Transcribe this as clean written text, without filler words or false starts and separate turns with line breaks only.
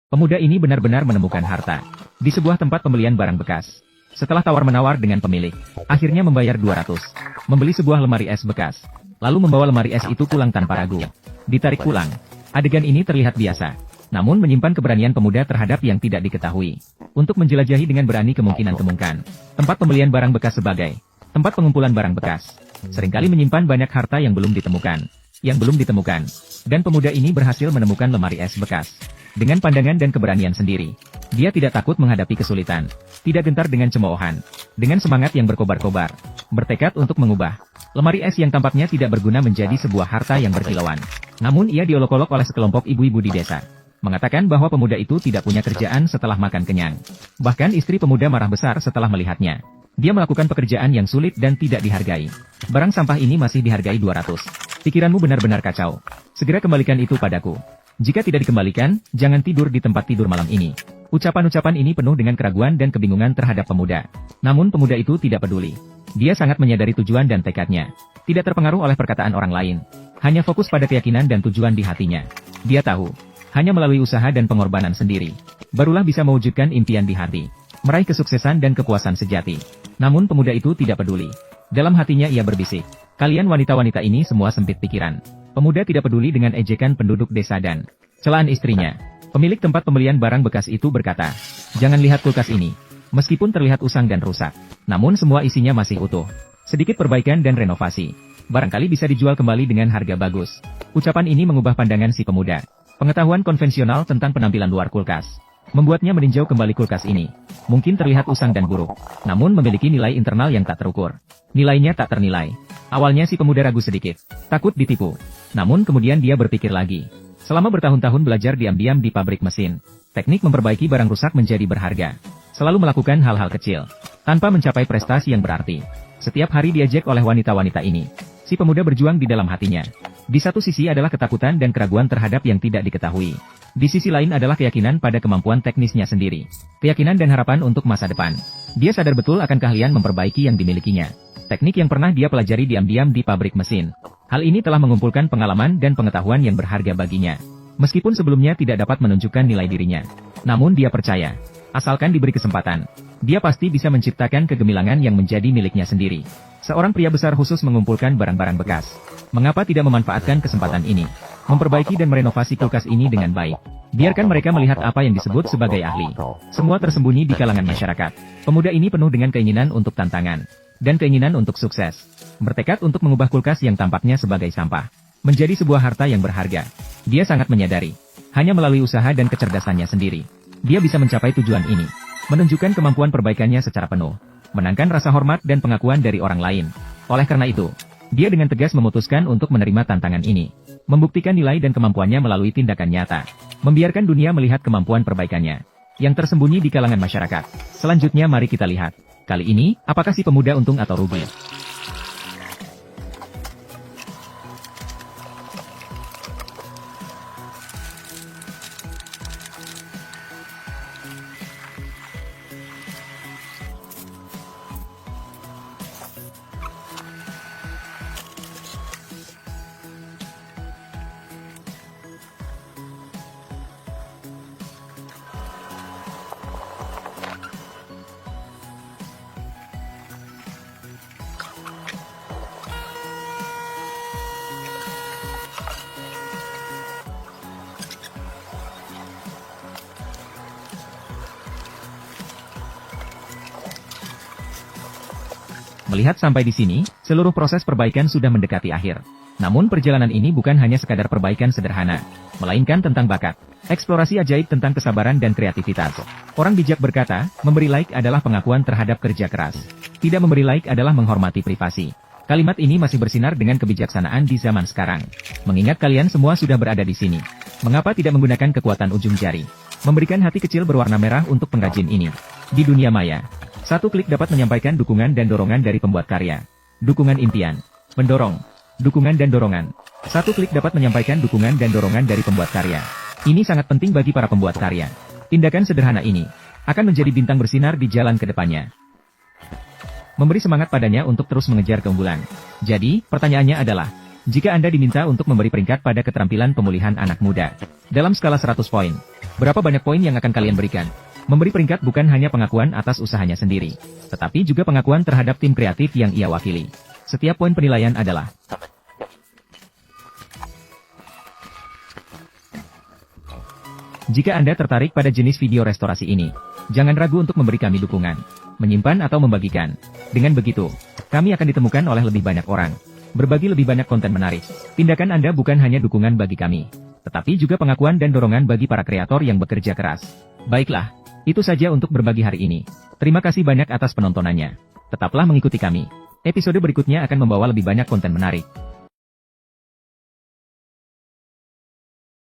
Pemuda ini benar-benar menemukan harta di sebuah tempat pembelian barang bekas. Setelah tawar-menawar dengan pemilik, akhirnya membayar 200, membeli sebuah lemari es bekas, lalu membawa lemari es itu pulang tanpa ragu. Ditarik pulang. Adegan ini terlihat biasa, namun menyimpan keberanian pemuda terhadap yang tidak diketahui. Untuk menjelajahi dengan berani kemungkinan-kemungkinan. Tempat pembelian barang bekas sebagai tempat pengumpulan barang bekas, seringkali menyimpan banyak harta yang belum ditemukan. Dan pemuda ini berhasil menemukan lemari es bekas. Dengan pandangan dan keberanian sendiri, dia tidak takut menghadapi kesulitan, tidak gentar dengan cemoohan, dengan semangat yang berkobar-kobar, bertekad untuk mengubah lemari es yang tampaknya tidak berguna menjadi sebuah harta yang berkilauan. Namun ia diolok-olok oleh sekelompok ibu-ibu di desa, mengatakan bahwa pemuda itu tidak punya kerjaan setelah makan kenyang. Bahkan istri pemuda marah besar setelah melihatnya. Dia melakukan pekerjaan yang sulit dan tidak dihargai. Barang sampah ini masih dihargai 200. Pikiranmu benar-benar kacau. Segera kembalikan itu padaku. Jika tidak dikembalikan, jangan tidur di tempat tidur malam ini. Ucapan-ucapan ini penuh dengan keraguan dan kebingungan terhadap pemuda. Namun pemuda itu tidak peduli. Dia sangat menyadari tujuan dan tekadnya. Tidak terpengaruh oleh perkataan orang lain. Hanya fokus pada keyakinan dan tujuan di hatinya. Dia tahu, hanya melalui usaha dan pengorbanan sendiri, barulah bisa mewujudkan impian di hati. Meraih kesuksesan dan kepuasan sejati. Namun pemuda itu tidak peduli. Dalam hatinya ia berbisik, kalian wanita-wanita ini semua sempit pikiran. Pemuda tidak peduli dengan ejekan penduduk desa dan celaan istrinya. Pemilik tempat pembelian barang bekas itu berkata, jangan lihat kulkas ini. Meskipun terlihat usang dan rusak, namun semua isinya masih utuh. Sedikit perbaikan dan renovasi, barangkali bisa dijual kembali dengan harga bagus. Ucapan ini mengubah pandangan si pemuda. Pengetahuan konvensional tentang penampilan luar kulkas membuatnya meninjau kembali kulkas ini. Mungkin terlihat usang dan buruk, namun memiliki nilai internal yang tak terukur. Nilainya tak ternilai. Awalnya si pemuda ragu sedikit, takut ditipu. Namun kemudian dia berpikir lagi. Selama bertahun-tahun belajar diam-diam di pabrik mesin, teknik memperbaiki barang rusak menjadi berharga. Selalu melakukan hal-hal kecil, tanpa mencapai prestasi yang berarti. Setiap hari diajak oleh wanita-wanita ini. Si pemuda berjuang di dalam hatinya. Di satu sisi adalah ketakutan dan keraguan terhadap yang tidak diketahui. Di sisi lain adalah keyakinan pada kemampuan teknisnya sendiri. Keyakinan dan harapan untuk masa depan. Dia sadar betul akan keahlian memperbaiki yang dimilikinya. Teknik yang pernah dia pelajari diam-diam di pabrik mesin. Hal ini telah mengumpulkan pengalaman dan pengetahuan yang berharga baginya. Meskipun sebelumnya tidak dapat menunjukkan nilai dirinya. Namun dia percaya, asalkan diberi kesempatan, dia pasti bisa menciptakan kegemilangan yang menjadi miliknya sendiri. Seorang pria besar khusus mengumpulkan barang-barang bekas. Mengapa tidak memanfaatkan kesempatan ini? Memperbaiki dan merenovasi kulkas ini dengan baik. Biarkan mereka melihat apa yang disebut sebagai ahli. Semua tersembunyi di kalangan masyarakat. Pemuda ini penuh dengan keinginan untuk tantangan. Dan keinginan untuk sukses. Bertekad untuk mengubah kulkas yang tampaknya sebagai sampah menjadi sebuah harta yang berharga. Dia sangat menyadari, hanya melalui usaha dan kecerdasannya sendiri, dia bisa mencapai tujuan ini. Menunjukkan kemampuan perbaikannya secara penuh. Menangkan rasa hormat dan pengakuan dari orang lain. Oleh karena itu, dia dengan tegas memutuskan untuk menerima tantangan ini. Membuktikan nilai dan kemampuannya melalui tindakan nyata. Membiarkan dunia melihat kemampuan perbaikannya yang tersembunyi di kalangan masyarakat. Selanjutnya mari kita lihat. Kali ini, apakah si pemuda untung atau rugi? Melihat sampai di sini, seluruh proses perbaikan sudah mendekati akhir. Namun perjalanan ini bukan hanya sekadar perbaikan sederhana, melainkan tentang bakat, eksplorasi ajaib tentang kesabaran dan kreativitas. Orang bijak berkata, memberi like adalah pengakuan terhadap kerja keras. Tidak memberi like adalah menghormati privasi. Kalimat ini masih bersinar dengan kebijaksanaan di zaman sekarang. Mengingat kalian semua sudah berada di sini, mengapa tidak menggunakan kekuatan ujung jari? Memberikan hati kecil berwarna merah untuk pengrajin ini. Di dunia maya, satu klik dapat menyampaikan dukungan dan dorongan dari pembuat karya. Dukungan impian. Mendorong. Dukungan dan dorongan. Satu klik dapat menyampaikan dukungan dan dorongan dari pembuat karya. Ini sangat penting bagi para pembuat karya. Tindakan sederhana ini akan menjadi bintang bersinar di jalan ke depannya. Memberi semangat padanya untuk terus mengejar keunggulan. Jadi, pertanyaannya adalah, jika Anda diminta untuk memberi peringkat pada keterampilan pemulihan anak muda dalam skala 100 poin, Berapa banyak poin yang akan kalian berikan? Memberi peringkat bukan hanya pengakuan atas usahanya sendiri, tetapi juga pengakuan terhadap tim kreatif yang ia wakili. Setiap poin penilaian adalah Jika Anda tertarik pada jenis video restorasi ini, jangan ragu untuk memberi kami dukungan, menyimpan atau membagikan. Dengan begitu, kami akan ditemukan oleh lebih banyak orang. Berbagi lebih banyak konten menarik. Tindakan Anda bukan hanya dukungan bagi kami, tetapi juga pengakuan dan dorongan bagi para kreator yang bekerja keras. Baiklah, itu saja untuk berbagi hari ini. Terima kasih banyak atas penontonannya. Tetaplah mengikuti kami. Episode berikutnya akan membawa lebih banyak konten menarik.